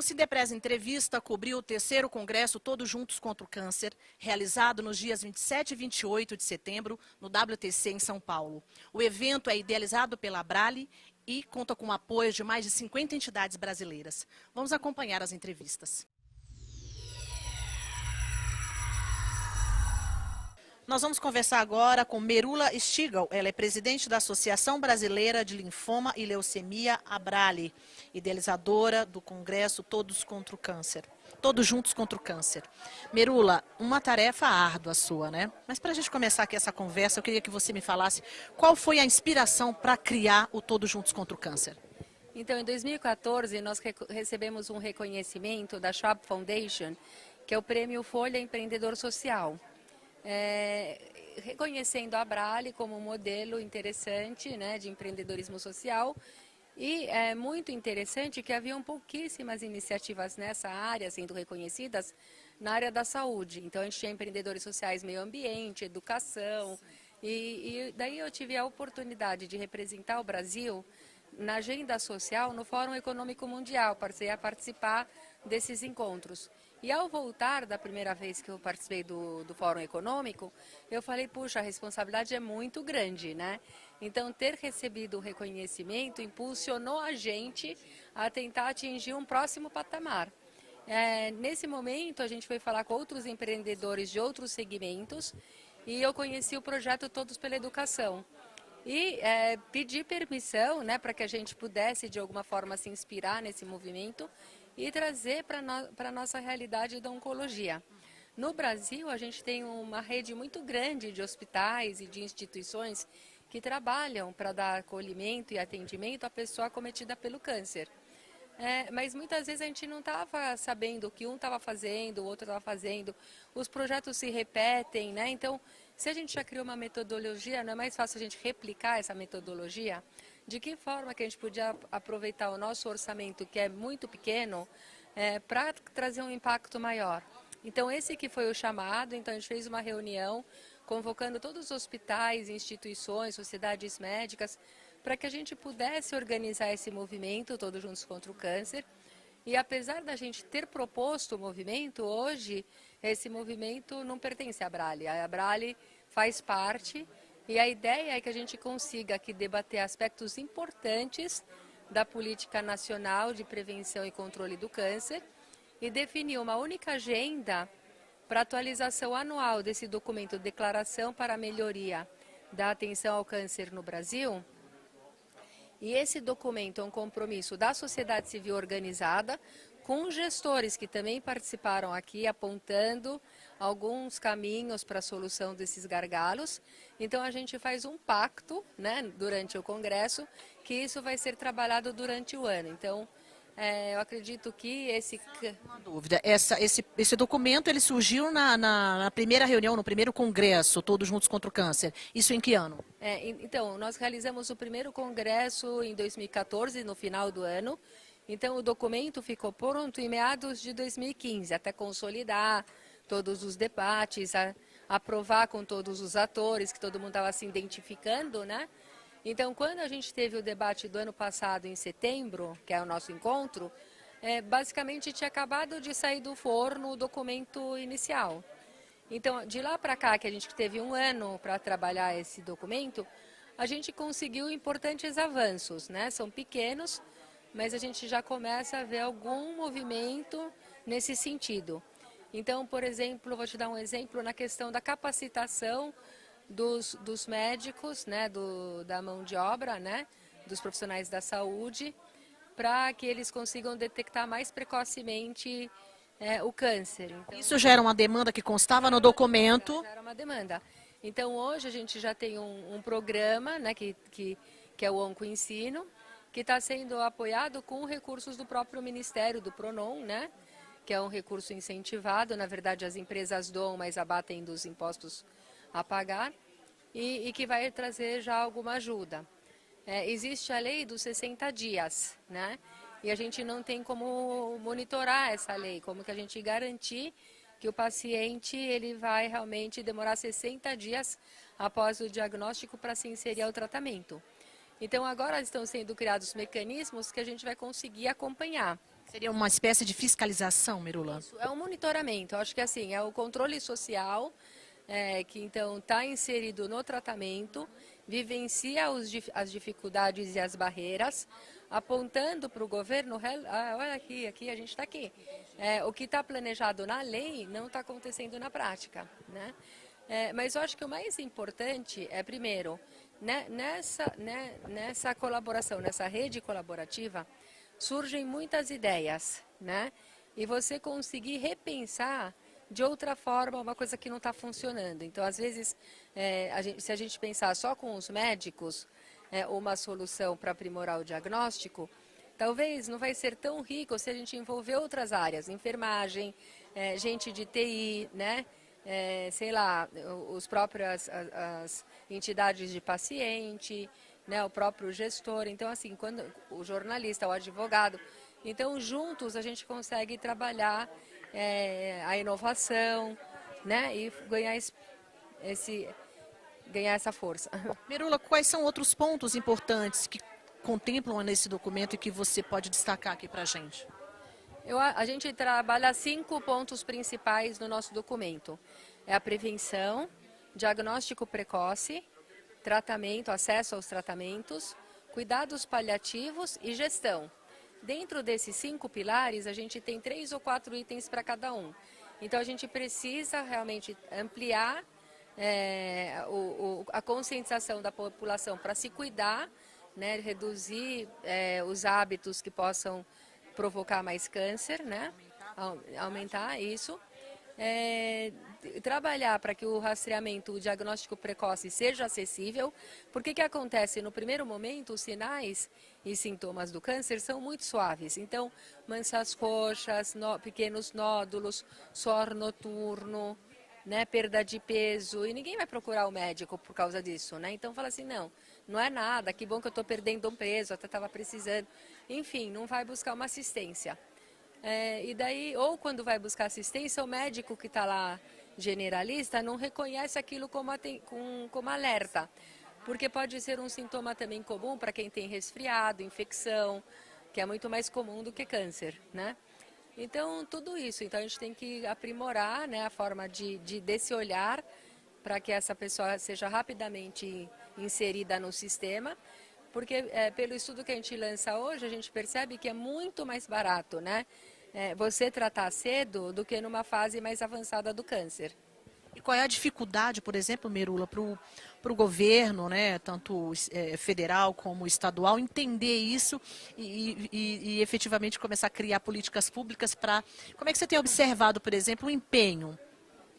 Sindepresa Entrevista cobriu o terceiro congresso Todos Juntos contra o Câncer, realizado nos dias 27 e 28 de setembro, no WTC em São Paulo. O evento é idealizado pela Abrale e conta com o apoio de mais de 50 entidades brasileiras. Vamos acompanhar as entrevistas. Nós vamos conversar agora com Merula Stigl. Ela é presidente da Associação Brasileira de Linfoma e Leucemia, Abrale, idealizadora do Congresso Todos contra o Câncer. Todos Juntos contra o Câncer. Merula, uma tarefa árdua sua, né? Mas para a gente começar aqui essa conversa, eu queria que você me falasse qual foi a inspiração para criar o Todos Juntos contra o Câncer. Então, em 2014, nós recebemos um reconhecimento da Schwab Foundation, que é o Prêmio Folha Empreendedor Social. Reconhecendo a Abrale como um modelo interessante, né, de empreendedorismo social. E é muito interessante que haviam pouquíssimas iniciativas nessa área sendo reconhecidas na área da saúde. Então a gente tinha empreendedores sociais, meio ambiente, educação. E daí eu tive a oportunidade de representar o Brasil na agenda social no Fórum Econômico Mundial, passei a participar desses encontros. E ao voltar da primeira vez que eu participei do Fórum Econômico, eu falei, puxa, a responsabilidade é muito grande, né? Então, ter recebido o reconhecimento impulsionou a gente a tentar atingir um próximo patamar. Nesse momento, a gente foi falar com outros empreendedores de outros segmentos e eu conheci o projeto Todos pela Educação. E pedi permissão, né, para que a gente pudesse, de alguma forma, se inspirar nesse movimento e trazer para a nossa realidade da oncologia. No Brasil, a gente tem uma rede muito grande de hospitais e de instituições que trabalham para dar acolhimento e atendimento à pessoa acometida pelo câncer. Mas muitas vezes a gente não estava sabendo o que um estava fazendo, o outro estava fazendo, os projetos se repetem, né? Então, se a gente já criou uma metodologia, não é mais fácil a gente replicar essa metodologia? De que forma que a gente podia aproveitar o nosso orçamento, que é muito pequeno, para trazer um impacto maior? Então, esse que foi o chamado, então a gente fez uma reunião, convocando todos os hospitais, instituições, sociedades médicas, para que a gente pudesse organizar esse movimento, Todos Juntos contra o Câncer. E apesar da gente ter proposto o movimento, hoje esse movimento não pertence à Abrale. A Abrale faz parte e a ideia é que a gente consiga aqui debater aspectos importantes da política nacional de prevenção e controle do câncer e definir uma única agenda para atualização anual desse documento Declaração para a Melhoria da Atenção ao Câncer no Brasil. E esse documento é um compromisso da sociedade civil organizada com gestores que também participaram aqui, apontando alguns caminhos para a solução desses gargalos. Então a gente faz um pacto, né, durante o Congresso, que isso vai ser trabalhado durante o ano. Então, eu acredito que esse... Uma dúvida, esse documento ele surgiu na primeira reunião, no primeiro congresso, Todos Juntos contra o Câncer. Isso em que ano? Então, nós realizamos o primeiro congresso em 2014, no final do ano. Então, o documento ficou pronto em meados de 2015, até consolidar todos os debates, aprovar com todos os atores, que todo mundo estava se identificando, né? Então, quando a gente teve o debate do ano passado, em setembro, que é o nosso encontro, basicamente tinha acabado de sair do forno o documento inicial. Então, de lá para cá, que a gente teve um ano para trabalhar esse documento, a gente conseguiu importantes avanços, né? São pequenos, mas a gente já começa a ver algum movimento nesse sentido. Então, por exemplo, vou te dar um exemplo na questão da capacitação dos médicos, né, da mão de obra, né, dos profissionais da saúde, para que eles consigam detectar mais precocemente o câncer. Então, isso gera uma demanda que constava no documento. Gera uma demanda. Então, hoje a gente já tem um programa, né, que é o Oncoensino, que está sendo apoiado com recursos do próprio Ministério, do PRONON, né, que é um recurso incentivado. Na verdade, as empresas doam, mas abatem dos impostos a pagar, e que vai trazer já alguma ajuda. Existe a lei dos 60 dias, né? E a gente não tem como monitorar essa lei, como que a gente garantir que o paciente ele vai realmente demorar 60 dias após o diagnóstico para se inserir ao tratamento. Então agora estão sendo criados mecanismos que a gente vai conseguir acompanhar. Seria uma espécie de fiscalização, Merula? Isso é um monitoramento, eu acho que assim, é o controle social, que então está inserido no tratamento, vivencia as dificuldades e as barreiras, apontando para o governo, olha aqui, a gente está aqui. O que está planejado na lei não está acontecendo na prática, né? Mas eu acho que o mais importante é, primeiro, né, nessa colaboração, nessa rede colaborativa, surgem muitas ideias, né? E você conseguir repensar de outra forma uma coisa que não está funcionando. Então, às vezes, se a gente pensar só com os médicos, uma solução para aprimorar o diagnóstico, talvez não vai ser tão rico se a gente envolver outras áreas, enfermagem, gente de TI, né? Sei lá, os próprios, as entidades de paciente, né, o próprio gestor. Então, assim, quando o jornalista, o advogado, então juntos a gente consegue trabalhar a inovação, né, e ganhar essa força. Merula, quais são outros pontos importantes que contemplam nesse documento e que você pode destacar aqui para a gente? A gente trabalha 5 pontos principais no nosso documento. É a prevenção, diagnóstico precoce, tratamento, acesso aos tratamentos, cuidados paliativos e gestão. Dentro desses 5 pilares, a gente tem 3 ou 4 itens para cada um. Então, a gente precisa realmente ampliar a conscientização da população para se cuidar, né, reduzir os hábitos que possam provocar mais câncer, né? Aumentar isso. Trabalhar para que o rastreamento, o diagnóstico precoce seja acessível, porque o que acontece? No primeiro momento, os sinais e sintomas do câncer são muito suaves. Então, manchas roxas, pequenos nódulos, suor noturno, né, perda de peso, e ninguém vai procurar o médico por causa disso, né? Então fala assim, não é nada, que bom que eu estou perdendo um peso, até estava precisando. Enfim, não vai buscar uma assistência. E daí, ou quando vai buscar assistência, o médico que está lá, generalista, não reconhece aquilo como alerta, porque pode ser um sintoma também comum para quem tem resfriado, infecção, que é muito mais comum do que câncer, né? Então, tudo isso. Então, a gente tem que aprimorar, né, a forma desse olhar para que essa pessoa seja rapidamente inserida no sistema, porque pelo estudo que a gente lança hoje, a gente percebe que é muito mais barato, né, você tratar cedo do que numa fase mais avançada do câncer. E qual é a dificuldade, por exemplo, Merula, para o governo, né, tanto federal como estadual, entender isso e efetivamente começar a criar políticas públicas para... Como é que você tem observado, por exemplo, o empenho?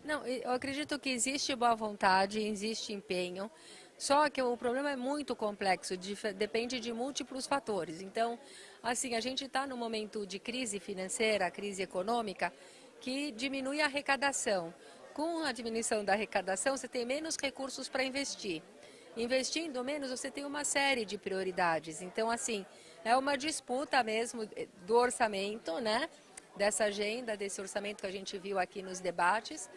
Não, eu acredito que existe boa vontade, existe empenho, só que o problema é muito complexo, depende de múltiplos fatores. Então, assim, a gente está num momento de crise financeira, crise econômica, que diminui a arrecadação. Com a diminuição da arrecadação, você tem menos recursos para investir. Investindo menos, você tem uma série de prioridades. Então, assim, é uma disputa mesmo do orçamento, né? Dessa agenda, desse orçamento que a gente viu aqui nos debates,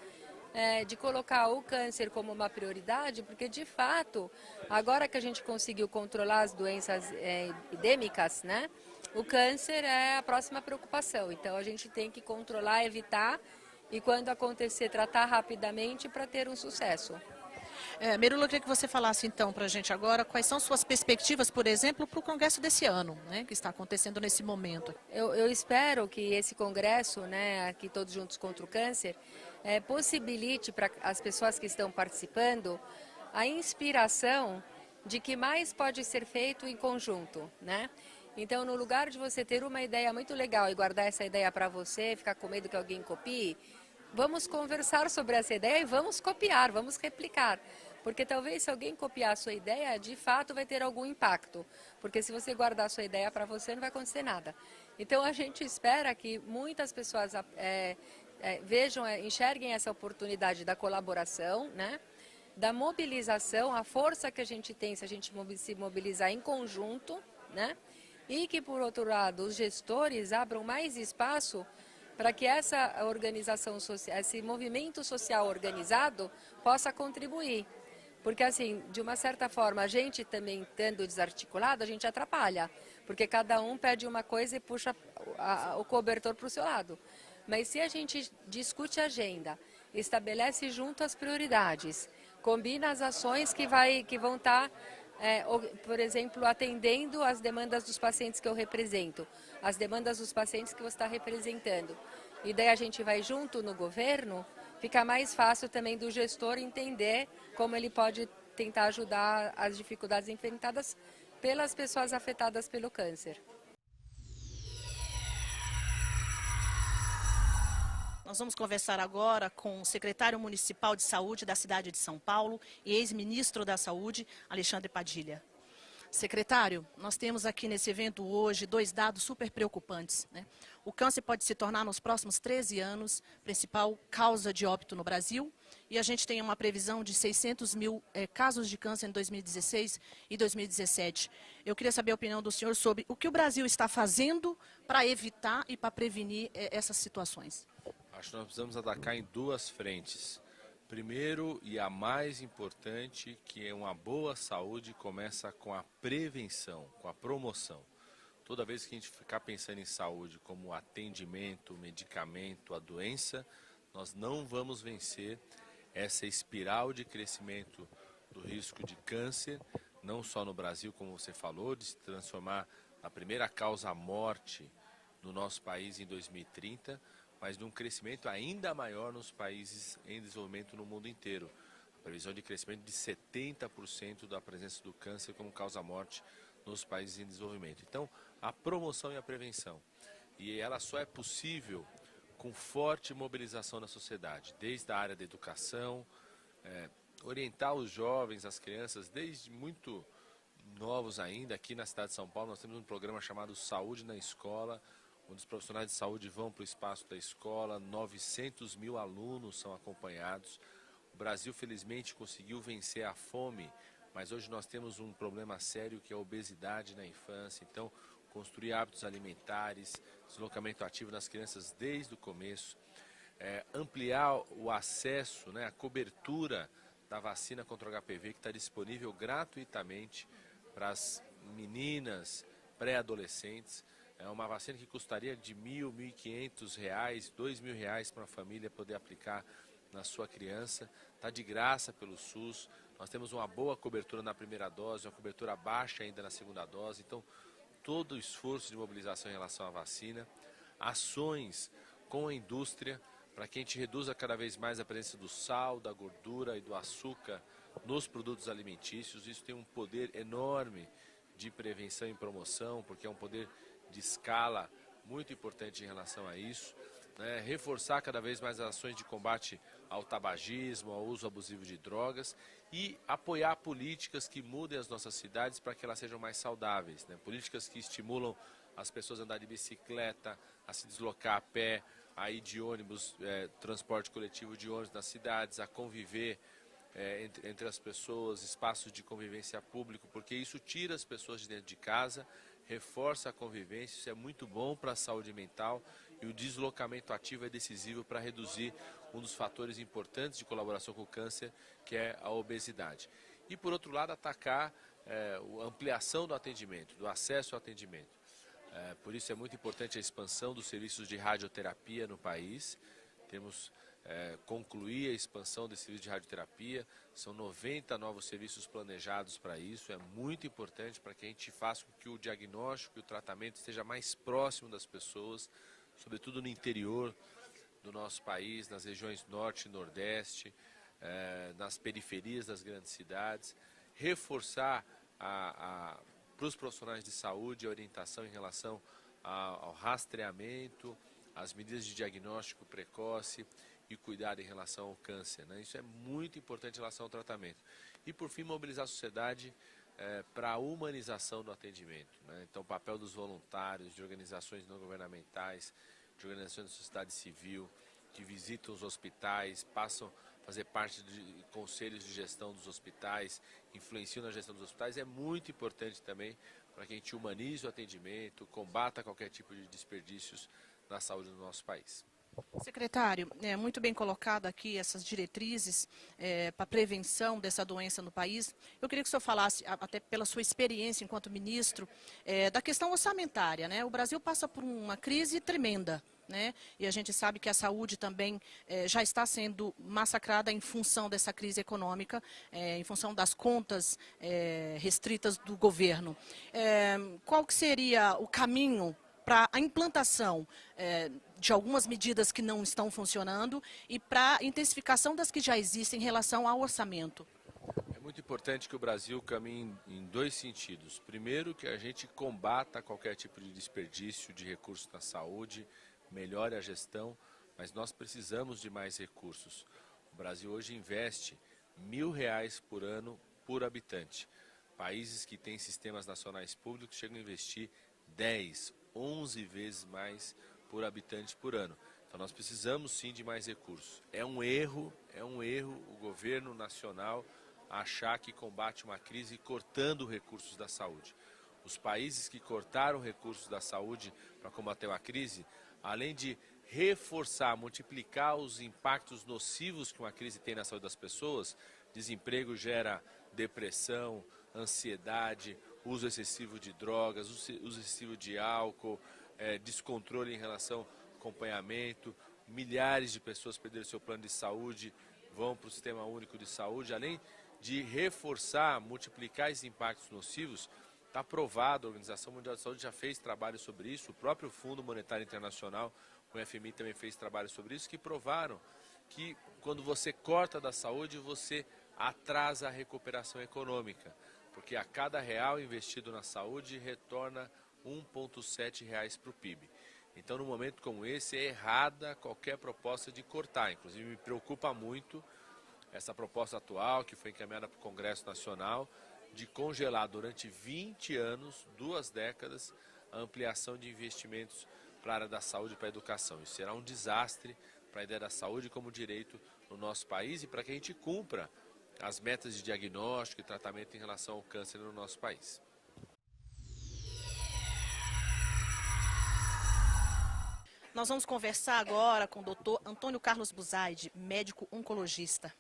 de colocar o câncer como uma prioridade, porque, de fato, agora que a gente conseguiu controlar as doenças epidêmicas, né? O câncer é a próxima preocupação. Então, a gente tem que controlar, evitar, e quando acontecer, tratar rapidamente para ter um sucesso. Merula, eu queria que você falasse então para a gente agora quais são suas perspectivas, por exemplo, para o congresso desse ano, né, que está acontecendo nesse momento. Eu espero que esse congresso, né, aqui Todos Juntos contra o Câncer, possibilite para as pessoas que estão participando a inspiração de que mais pode ser feito em conjunto, né? Então, no lugar de você ter uma ideia muito legal e guardar essa ideia para você, ficar com medo que alguém copie, vamos conversar sobre essa ideia e vamos copiar, vamos replicar. Porque talvez se alguém copiar a sua ideia, de fato vai ter algum impacto. Porque se você guardar a sua ideia para você, não vai acontecer nada. Então, a gente espera que muitas pessoas enxerguem essa oportunidade da colaboração, né? Da mobilização, a força que a gente tem se a gente se mobilizar em conjunto, né? E que, por outro lado, os gestores abram mais espaço para que essa organização social, esse movimento social organizado possa contribuir. Porque, assim, de uma certa forma, a gente também estando desarticulado, a gente atrapalha. Porque cada um pede uma coisa e puxa o cobertor para o seu lado. Mas se a gente discute a agenda, estabelece junto as prioridades, combina as ações que vão estar, por exemplo, atendendo as demandas dos pacientes que eu represento, as demandas dos pacientes que você está representando. E daí a gente vai junto no governo, fica mais fácil também do gestor entender como ele pode tentar ajudar as dificuldades enfrentadas pelas pessoas afetadas pelo câncer. Nós vamos conversar agora com o secretário municipal de saúde da cidade de São Paulo e ex-ministro da Saúde, Alexandre Padilha. Secretário, nós temos aqui nesse evento hoje 2 dados super preocupantes, né? O câncer pode se tornar nos próximos 13 anos principal causa de óbito no Brasil e a gente tem uma previsão de 600 mil casos de câncer em 2016 e 2017. Eu queria saber a opinião do senhor sobre o que o Brasil está fazendo para evitar e para prevenir essas situações. Acho que nós precisamos atacar em 2 frentes. Primeiro, e a mais importante, que é uma boa saúde, começa com a prevenção, com a promoção. Toda vez que a gente ficar pensando em saúde como atendimento, medicamento, a doença, nós não vamos vencer essa espiral de crescimento do risco de câncer, não só no Brasil, como você falou, de se transformar na primeira causa-morte no nosso país em 2030, mas de um crescimento ainda maior nos países em desenvolvimento no mundo inteiro. A previsão de crescimento de 70% da presença do câncer como causa-morte nos países em desenvolvimento. Então, a promoção e a prevenção. E ela só é possível com forte mobilização da sociedade, desde a área da educação, orientar os jovens, as crianças, desde muito novos ainda. Aqui na cidade de São Paulo nós temos um programa chamado Saúde na Escola, onde os profissionais de saúde vão para o espaço da escola, 900 mil alunos são acompanhados. O Brasil, felizmente, conseguiu vencer a fome, mas hoje nós temos um problema sério que é a obesidade na infância. Então, construir hábitos alimentares, deslocamento ativo nas crianças desde o começo, ampliar o acesso, a cobertura da vacina contra o HPV, que está disponível gratuitamente para as meninas pré-adolescentes. É uma vacina que custaria de R$ 1.000, R$ 1.500, R$ 2.000 para a família poder aplicar na sua criança. Está de graça pelo SUS. Nós temos uma boa cobertura na primeira dose, uma cobertura baixa ainda na segunda dose. Então, todo o esforço de mobilização em relação à vacina. Ações com a indústria para que a gente reduza cada vez mais a presença do sal, da gordura e do açúcar nos produtos alimentícios. Isso tem um poder enorme de prevenção e promoção, porque é um poder de escala muito importante em relação a isso, reforçar cada vez mais as ações de combate ao tabagismo, ao uso abusivo de drogas e apoiar políticas que mudem as nossas cidades para que elas sejam mais saudáveis, políticas que estimulam as pessoas a andar de bicicleta, a se deslocar a pé, a ir de ônibus, transporte coletivo de ônibus nas cidades, a conviver entre as pessoas, espaços de convivência público, porque isso tira as pessoas de dentro de casa, reforça a convivência, isso é muito bom para a saúde mental e o deslocamento ativo é decisivo para reduzir um dos fatores importantes de colaboração com o câncer, que é a obesidade. E por outro lado, atacar a ampliação do atendimento, do acesso ao atendimento. Por isso é muito importante a expansão dos serviços de radioterapia no país. Temos concluir a expansão desse serviço de radioterapia. São 90 novos serviços planejados para isso. É muito importante para que a gente faça com que o diagnóstico e o tratamento esteja mais próximo das pessoas, sobretudo no interior do nosso país, nas regiões norte e nordeste, nas periferias das grandes cidades. Reforçar para os profissionais de saúde a orientação em relação ao rastreamento, às medidas de diagnóstico precoce e cuidado em relação ao câncer. Isso é muito importante em relação ao tratamento. E, por fim, mobilizar a sociedade para a humanização do atendimento. Então, o papel dos voluntários, de organizações não governamentais, de organizações da sociedade civil, que visitam os hospitais, passam a fazer parte de conselhos de gestão dos hospitais, influenciam na gestão dos hospitais, é muito importante também para que a gente humanize o atendimento, combata qualquer tipo de desperdícios na saúde do nosso país. Secretário, muito bem colocado aqui essas diretrizes para prevenção dessa doença no país. Eu queria que o senhor falasse, até pela sua experiência enquanto ministro, da questão orçamentária, né? O Brasil passa por uma crise tremenda, né? E a gente sabe que a saúde também já está sendo massacrada em função dessa crise econômica, em função das contas restritas do governo. Qual que seria o caminho para a implantação de algumas medidas que não estão funcionando e para a intensificação das que já existem em relação ao orçamento? É muito importante que o Brasil caminhe em dois sentidos. Primeiro, que a gente combata qualquer tipo de desperdício de recursos na saúde, melhore a gestão, mas nós precisamos de mais recursos. O Brasil hoje investe R$ 1.000 por ano por habitante. Países que têm sistemas nacionais públicos chegam a investir 10, 11 vezes mais por habitante por ano. Então nós precisamos sim de mais recursos. É um erro o governo nacional achar que combate uma crise cortando recursos da saúde. Os países que cortaram recursos da saúde para combater uma crise, além de reforçar, multiplicar os impactos nocivos que uma crise tem na saúde das pessoas, desemprego gera depressão, ansiedade, uso excessivo de drogas, uso excessivo de álcool, descontrole em relação ao acompanhamento, milhares de pessoas perderam seu plano de saúde, vão para o Sistema Único de Saúde, além de reforçar, multiplicar esses impactos nocivos. Está provado, a Organização Mundial de Saúde já fez trabalho sobre isso, o próprio Fundo Monetário Internacional, o FMI também fez trabalho sobre isso, que provaram que quando você corta da saúde, você atrasa a recuperação econômica, porque a cada real investido na saúde retorna R$ 1,7 para o PIB. Então, num momento como esse, é errada qualquer proposta de cortar. Inclusive, me preocupa muito essa proposta atual, que foi encaminhada para o Congresso Nacional, de congelar durante 20 anos, 2 décadas, a ampliação de investimentos para a área da saúde e para a educação. Isso será um desastre para a ideia da saúde como direito no nosso país e para que a gente cumpra as metas de diagnóstico e tratamento em relação ao câncer no nosso país. Nós vamos conversar agora com o doutor Antônio Carlos Buzaide, médico oncologista.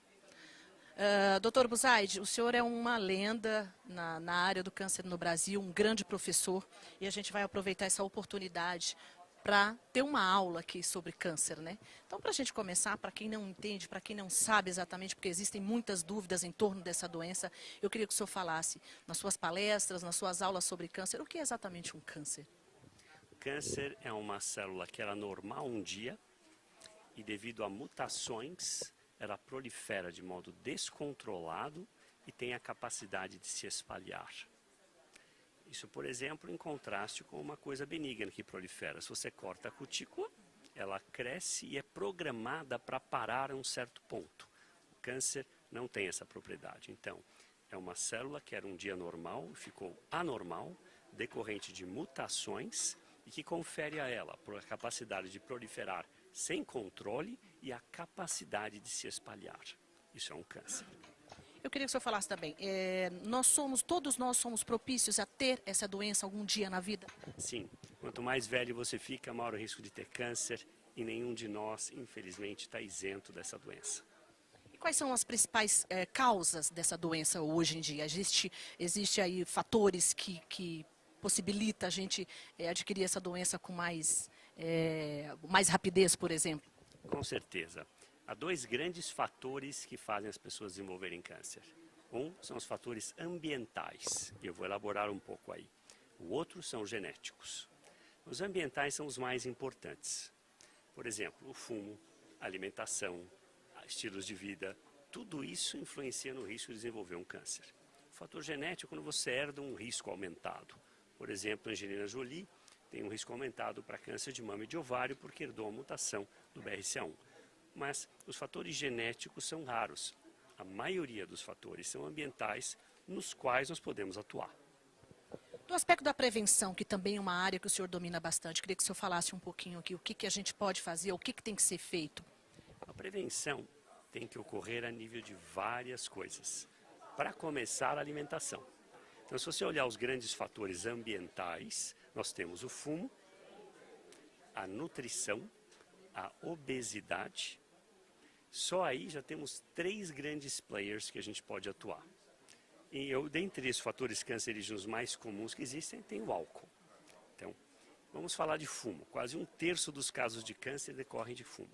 Doutor Buzaide, o senhor é uma lenda na área do câncer no Brasil, um grande professor, e a gente vai aproveitar essa oportunidade para ter uma aula aqui sobre câncer, né? Então, para a gente começar, para quem não entende, para quem não sabe exatamente, porque existem muitas dúvidas em torno dessa doença, eu queria que o senhor falasse nas suas palestras, nas suas aulas sobre câncer, o que é exatamente um câncer? Câncer é uma célula que era normal um dia e devido a mutações ela prolifera de modo descontrolado e tem a capacidade de se espalhar. Isso, por exemplo, em contraste com uma coisa benigna que prolifera. Se você corta a cutícula, ela cresce e é programada para parar a um certo ponto. O câncer não tem essa propriedade. Então, é uma célula que era um dia normal e ficou anormal, decorrente de mutações, e que confere a ela a capacidade de proliferar sem controle e a capacidade de se espalhar. Isso é um câncer. Eu queria que o senhor falasse também, todos nós somos propícios a ter essa doença algum dia na vida? Sim. Quanto mais velho você fica, maior o risco de ter câncer e nenhum de nós, infelizmente, está isento dessa doença. E quais são as principais causas dessa doença hoje em dia? Existe aí fatores que possibilita a gente adquirir essa doença com mais rapidez, por exemplo? Com certeza. Há 2 grandes fatores que fazem as pessoas desenvolverem câncer. Um são os fatores ambientais, e eu vou elaborar um pouco aí. O outro são os genéticos. Os ambientais são os mais importantes. Por exemplo, o fumo, a alimentação, estilos de vida, tudo isso influencia no risco de desenvolver um câncer. O fator genético é quando você herda um risco aumentado. Por exemplo, a Angelina Jolie tem um risco aumentado para câncer de mama e de ovário porque herdou a mutação do BRCA1. Mas os fatores genéticos são raros. A maioria dos fatores são ambientais nos quais nós podemos atuar. Do aspecto da prevenção, que também é uma área que o senhor domina bastante, queria que o senhor falasse um pouquinho aqui, o que a gente pode fazer, o que tem que ser feito? A prevenção tem que ocorrer a nível de várias coisas. Para começar, a alimentação. Então, se você olhar os grandes fatores ambientais, nós temos o fumo, a nutrição, a obesidade, só aí já temos 3 grandes players que a gente pode atuar. E dentre os fatores cancerígenos mais comuns que existem, tem o álcool. Então, vamos falar de fumo. Quase 1/3 dos casos de câncer decorrem de fumo.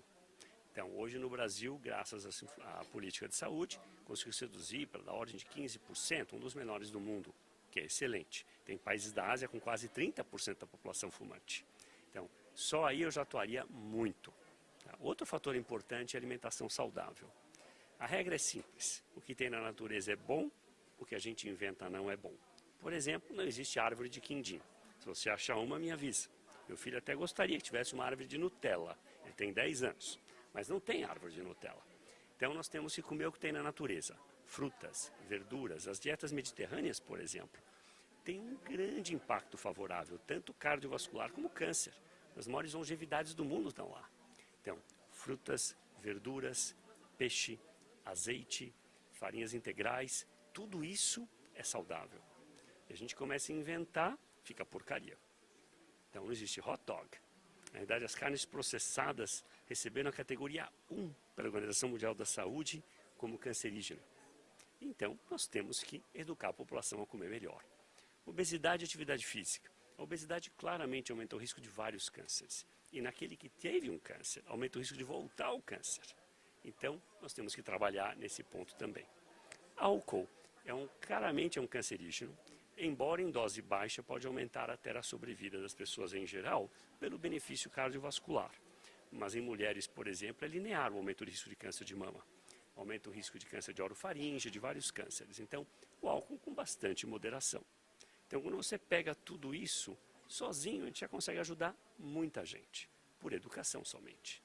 Então, hoje no Brasil, graças à política de saúde, conseguiu reduzir para da ordem de 15%, um dos menores do mundo, que é excelente. Tem países da Ásia com quase 30% da população fumante. Então, só aí eu já atuaria muito. Outro fator importante é a alimentação saudável. A regra é simples. O que tem na natureza é bom, o que a gente inventa não é bom. Por exemplo, não existe árvore de quindim. Se você achar uma, me avisa. Meu filho até gostaria que tivesse uma árvore de Nutella. Ele tem 10 anos, mas não tem árvore de Nutella. Então nós temos que comer o que tem na natureza. Frutas, verduras, as dietas mediterrâneas, por exemplo, têm um grande impacto favorável, tanto cardiovascular como câncer. As maiores longevidades do mundo estão lá. Então, frutas, verduras, peixe, azeite, farinhas integrais, tudo isso é saudável. E a gente começa a inventar, fica porcaria. Então não existe hot dog. Na verdade, as carnes processadas receberam a categoria 1 pela Organização Mundial da Saúde como cancerígena. Então, nós temos que educar a população a comer melhor. Obesidade e atividade física. A obesidade claramente aumenta o risco de vários cânceres. E naquele que teve um câncer, aumenta o risco de voltar ao câncer. Então, nós temos que trabalhar nesse ponto também. Álcool claramente é um cancerígeno, embora em dose baixa pode aumentar até a sobrevida das pessoas em geral, pelo benefício cardiovascular. Mas em mulheres, por exemplo, é linear o aumento do risco de câncer de mama. Aumenta o risco de câncer de orofaringe, de vários cânceres. Então, o álcool com bastante moderação. Então, quando você pega tudo isso, sozinho a gente já consegue ajudar muita gente, por educação somente.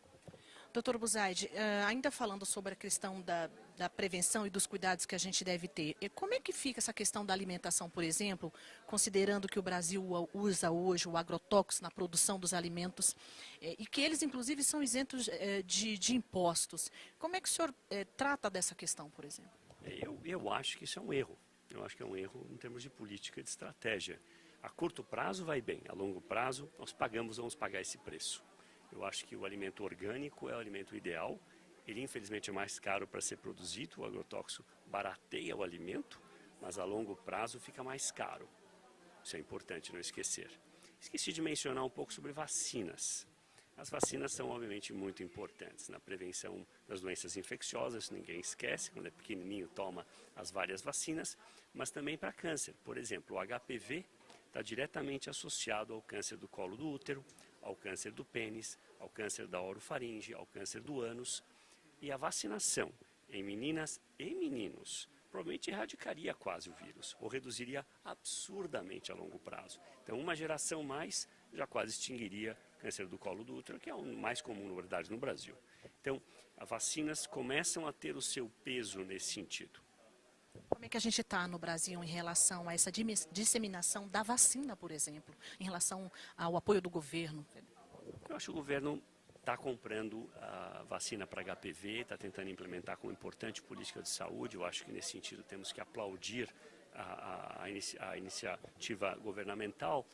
Doutor Buzaide, ainda falando sobre a questão da prevenção e dos cuidados que a gente deve ter, como é que fica essa questão da alimentação, por exemplo, considerando que o Brasil usa hoje o agrotóxico na produção dos alimentos e que eles, inclusive, são isentos de impostos? Como é que o senhor trata dessa questão, por exemplo? Eu acho que isso é um erro. Eu acho que é um erro em termos de política, de estratégia. A curto prazo vai bem, a longo prazo nós vamos pagar esse preço. Eu acho que o alimento orgânico é o alimento ideal. Ele, infelizmente, é mais caro para ser produzido. O agrotóxico barateia o alimento, mas a longo prazo fica mais caro. Isso é importante não esquecer. Esqueci de mencionar um pouco sobre vacinas. As vacinas são, obviamente, muito importantes na prevenção das doenças infecciosas. Ninguém esquece, quando é pequenininho, toma as várias vacinas. Mas também para câncer. Por exemplo, o HPV está diretamente associado ao câncer do colo do útero, ao câncer do pênis, ao câncer da orofaringe, ao câncer do ânus. E a vacinação em meninas e meninos provavelmente erradicaria quase o vírus, ou reduziria absurdamente a longo prazo. Então, uma geração mais já quase extinguiria câncer do colo do útero, que é o mais comum, na verdade, no Brasil. Então, as vacinas começam a ter o seu peso nesse sentido. Como é que a gente está no Brasil em relação a essa disseminação da vacina, por exemplo, em relação ao apoio do governo? Eu acho que o governo está comprando a vacina para HPV, está tentando implementar com importante política de saúde. Eu acho que nesse sentido temos que aplaudir a iniciativa governamental,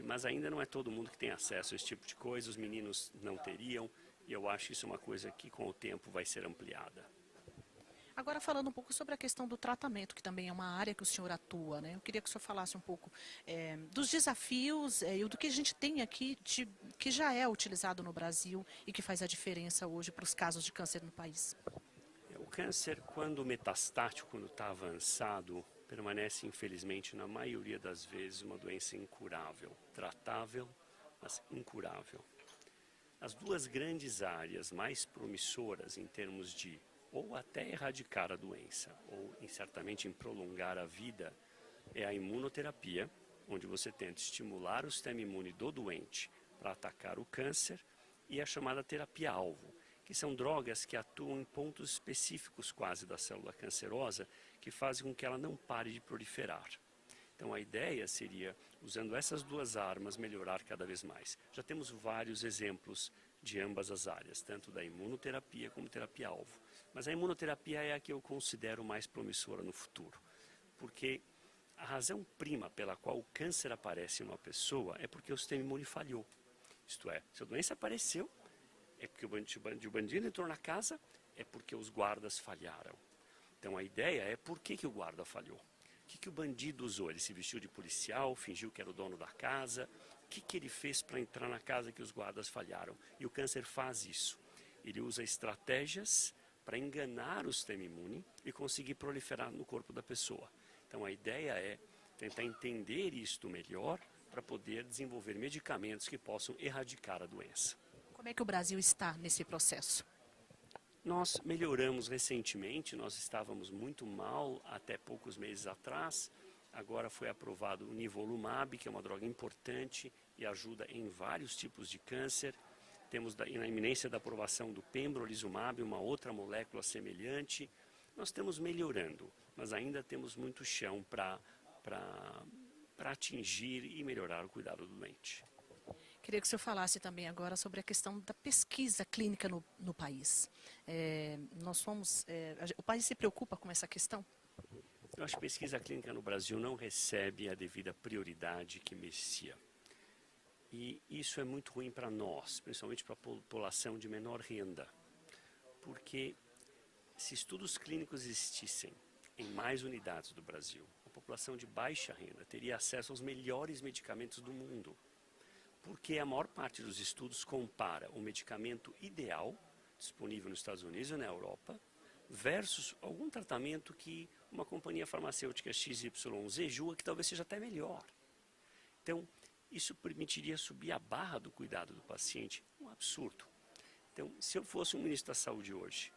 mas ainda não é todo mundo que tem acesso a esse tipo de coisa, os meninos não teriam, e eu acho que isso é uma coisa que com o tempo vai ser ampliada. Agora, falando um pouco sobre a questão do tratamento, que também é uma área que o senhor atua, né? Eu queria que o senhor falasse um pouco dos desafios e do que a gente tem aqui, que já é utilizado no Brasil e que faz a diferença hoje para os casos de câncer no país. O câncer, quando metastático, quando está avançado, permanece, infelizmente, na maioria das vezes, uma doença incurável. Tratável, mas incurável. As duas grandes áreas mais promissoras em termos de ou até erradicar a doença, ou certamente em prolongar a vida, é a imunoterapia, onde você tenta estimular o sistema imune do doente para atacar o câncer, e a chamada terapia-alvo, que são drogas que atuam em pontos específicos quase da célula cancerosa, que fazem com que ela não pare de proliferar. Então a ideia seria, usando essas duas armas, melhorar cada vez mais. Já temos vários exemplos de ambas as áreas, tanto da imunoterapia como terapia-alvo. Mas a imunoterapia é a que eu considero mais promissora no futuro, porque a razão prima pela qual o câncer aparece em uma pessoa é porque o sistema imune falhou. Isto é, se a doença apareceu, é porque o bandido entrou na casa, é porque os guardas falharam. Então a ideia é por que o guarda falhou. O que o bandido usou? Ele se vestiu de policial, fingiu que era o dono da casa. O que ele fez para entrar na casa que os guardas falharam? E o câncer faz isso. Ele usa estratégias para enganar o sistema imune e conseguir proliferar no corpo da pessoa. Então a ideia é tentar entender isto melhor para poder desenvolver medicamentos que possam erradicar a doença. Como é que o Brasil está nesse processo? Nós melhoramos recentemente, nós estávamos muito mal até poucos meses atrás. Agora foi aprovado o nivolumab, que é uma droga importante e ajuda em vários tipos de câncer. Temos na iminência da aprovação do pembrolizumab, uma outra molécula semelhante. Nós estamos melhorando, mas ainda temos muito chão para atingir e melhorar o cuidado do doente. Queria que o senhor falasse também agora sobre a questão da pesquisa clínica no país. O país se preocupa com essa questão? Eu acho que a pesquisa clínica no Brasil não recebe a devida prioridade que merecia. E isso é muito ruim para nós, principalmente para a população de menor renda. Porque se estudos clínicos existissem em mais unidades do Brasil, a população de baixa renda teria acesso aos melhores medicamentos do mundo. Porque a maior parte dos estudos compara o medicamento ideal, disponível nos Estados Unidos e na Europa, versus algum tratamento que uma companhia farmacêutica XYZ julga que talvez seja até melhor. Então, isso permitiria subir a barra do cuidado do paciente, um absurdo. Então, se eu fosse um ministro da Saúde hoje,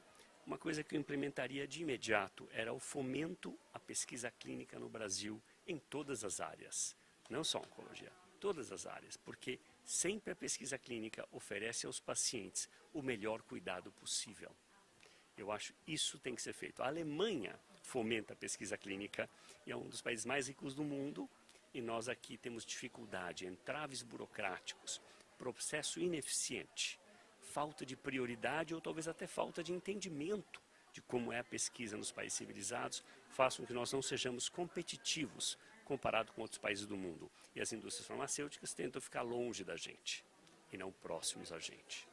uma coisa que eu implementaria de imediato era o fomento à pesquisa clínica no Brasil em todas as áreas, não só oncologia. Todas as áreas, porque sempre a pesquisa clínica oferece aos pacientes o melhor cuidado possível. Eu acho que isso tem que ser feito. A Alemanha fomenta a pesquisa clínica e é um dos países mais ricos do mundo e nós aqui temos dificuldade, entraves burocráticos, processo ineficiente, falta de prioridade ou talvez até falta de entendimento de como é a pesquisa nos países civilizados, faz com que nós não sejamos competitivos comparado com outros países do mundo. E as indústrias farmacêuticas tentam ficar longe da gente e não próximos a gente.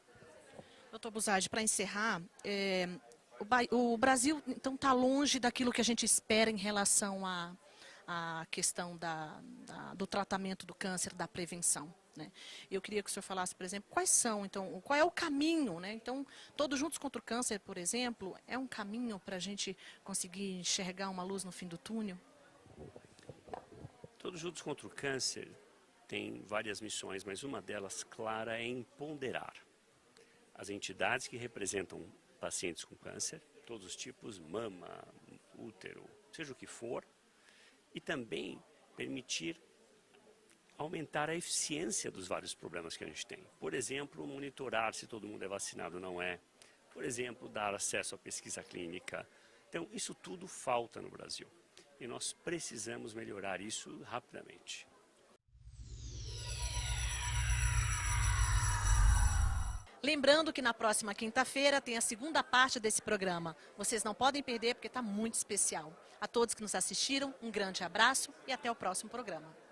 Doutor Busardi, para encerrar, o Brasil então está longe daquilo que a gente espera em relação à questão do tratamento do câncer, da prevenção. Né? Eu queria que o senhor falasse, por exemplo, qual é o caminho, né? Então, Todos Juntos contra o Câncer, por exemplo, é um caminho para a gente conseguir enxergar uma luz no fim do túnel? Todos Juntos contra o Câncer tem várias missões, mas uma delas clara é empoderar as entidades que representam pacientes com câncer, todos os tipos, mama, útero, seja o que for, e também permitir aumentar a eficiência dos vários problemas que a gente tem. Por exemplo, monitorar se todo mundo é vacinado ou não é. Por exemplo, dar acesso à pesquisa clínica. Então, isso tudo falta no Brasil. E nós precisamos melhorar isso rapidamente. Lembrando que na próxima quinta-feira tem a segunda parte desse programa. Vocês não podem perder porque está muito especial. A todos que nos assistiram, um grande abraço e até o próximo programa.